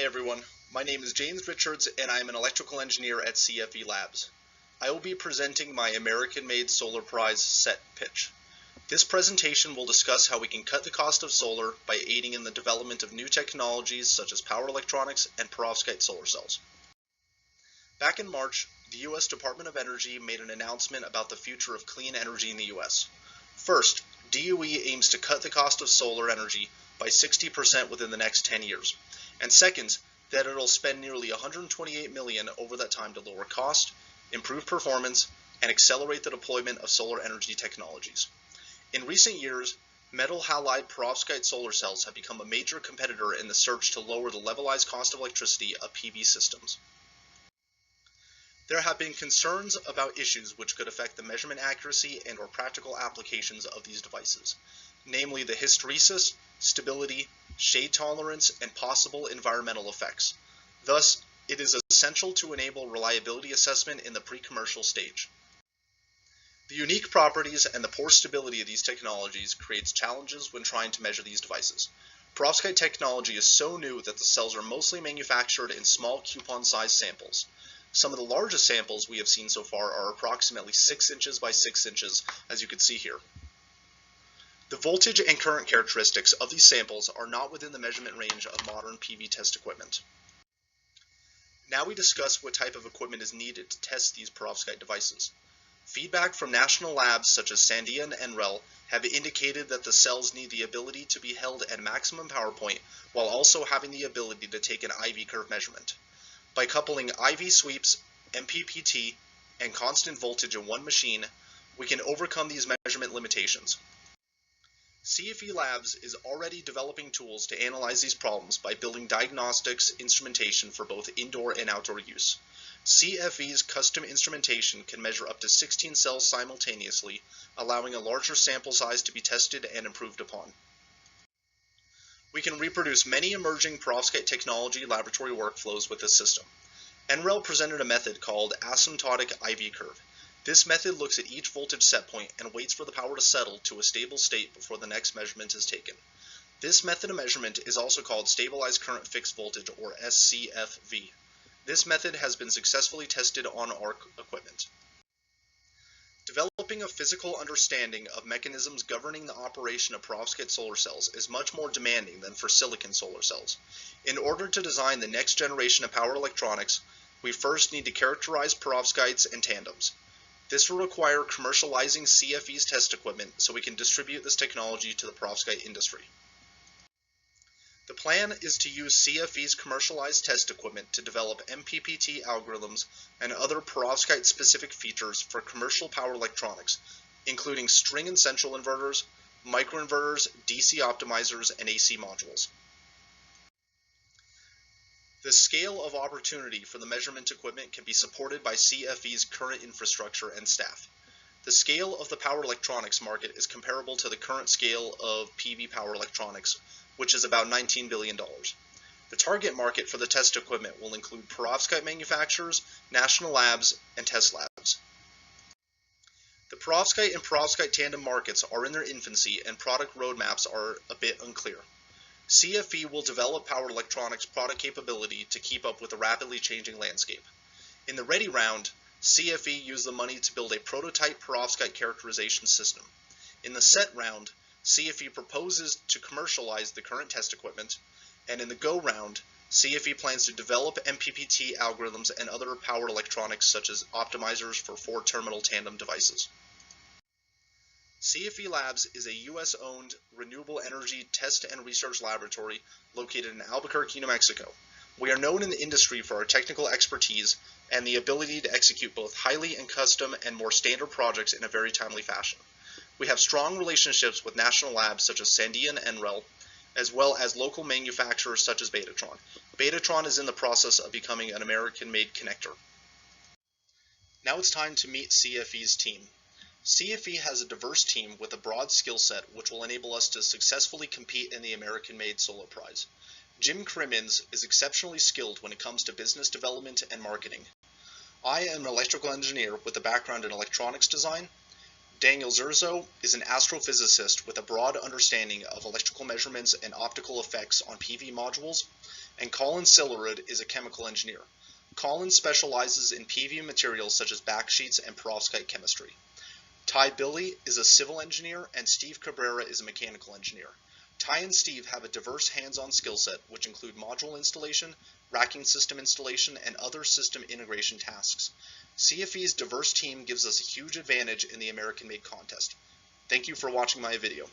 Hi everyone, my name is James Richards and I am an electrical engineer at CFE Labs. I will be presenting my American-made Solar Prize set pitch. This presentation will discuss how we can cut the cost of solar by aiding in the development of new technologies such as power electronics and perovskite solar cells. Back in March, the U.S. Department of Energy made an announcement about the future of clean energy in the U.S. First, DOE aims to cut the cost of solar energy by 60% within the next 10 years. And second, that it'll spend nearly $128 million over that time to lower cost, improve performance, and accelerate the deployment of solar energy technologies. In recent years, metal halide perovskite solar cells have become a major competitor in the search to lower the levelized cost of electricity of PV systems. There have been concerns about issues which could affect the measurement accuracy and/or practical applications of these devices, namely the hysteresis, stability, shade tolerance, and possible environmental effects. Thus, it is essential to enable reliability assessment in the pre-commercial stage. The unique properties and the poor stability of these technologies creates challenges when trying to measure these devices. Perovskite technology is so new that the cells are mostly manufactured in small coupon-sized samples. Some of the largest samples we have seen so far are approximately 6 inches by 6 inches, as you can see here. The voltage and current characteristics of these samples are not within the measurement range of modern PV test equipment. Now we discuss what type of equipment is needed to test these perovskite devices. Feedback from national labs such as Sandia and NREL have indicated that the cells need the ability to be held at maximum power point while also having the ability to take an IV curve measurement. By coupling IV sweeps, MPPT, and constant voltage in one machine, we can overcome these measurement limitations. CFE Labs is already developing tools to analyze these problems by building diagnostics instrumentation for both indoor and outdoor use. CFE's custom instrumentation can measure up to 16 cells simultaneously, allowing a larger sample size to be tested and improved upon. We can reproduce many emerging perovskite technology laboratory workflows with this system. NREL presented a method called asymptotic IV curve. This method looks at each voltage set point and waits for the power to settle to a stable state before the next measurement is taken. This method of measurement is also called stabilized current fixed voltage, or SCFV. This method has been successfully tested on our equipment. Developing a physical understanding of mechanisms governing the operation of perovskite solar cells is much more demanding than for silicon solar cells. In order to design the next generation of power electronics, we first need to characterize perovskites and tandems. This will require commercializing CFE's test equipment so we can distribute this technology to the perovskite industry. The plan is to use CFE's commercialized test equipment to develop MPPT algorithms and other perovskite-specific features for commercial power electronics, including string and central inverters, microinverters, DC optimizers, and AC modules. The scale of opportunity for the measurement equipment can be supported by CFE's current infrastructure and staff. The scale of the power electronics market is comparable to the current scale of PV power electronics, which is about $19 billion. The target market for the test equipment will include perovskite manufacturers, national labs, and test labs. The perovskite and perovskite tandem markets are in their infancy and product roadmaps are a bit unclear. CFE will develop power electronics product capability to keep up with the rapidly changing landscape. In the ready round, CFE used the money to build a prototype perovskite characterization system. In the set round, CFE proposes to commercialize the current test equipment, and in the go round, CFE plans to develop MPPT algorithms and other power electronics such as optimizers for 4-terminal tandem devices. CFE Labs is a U.S.-owned renewable energy test and research laboratory located in Albuquerque, New Mexico. We are known in the industry for our technical expertise and the ability to execute both highly and custom and more standard projects in a very timely fashion. We have strong relationships with national labs such as Sandia and NREL, as well as local manufacturers such as Betatron. Betatron is in the process of becoming an American-made connector. Now it's time to meet CFE's team. CFE has a diverse team with a broad skill set which will enable us to successfully compete in the American-made Solar Prize. Jim Crimmins is exceptionally skilled when it comes to business development and marketing. I am an electrical engineer with a background in electronics design. Daniel Zerzo is an astrophysicist with a broad understanding of electrical measurements and optical effects on PV modules. and Colin Sillerud is a chemical engineer. Colin specializes in PV materials such as backsheets and perovskite chemistry. Ty Billy is a civil engineer, and Steve Cabrera is a mechanical engineer. Ty and Steve have a diverse hands-on skill set, which include module installation, racking system installation, and other system integration tasks. CFE's diverse team gives us a huge advantage in the American Made contest. Thank you for watching my video.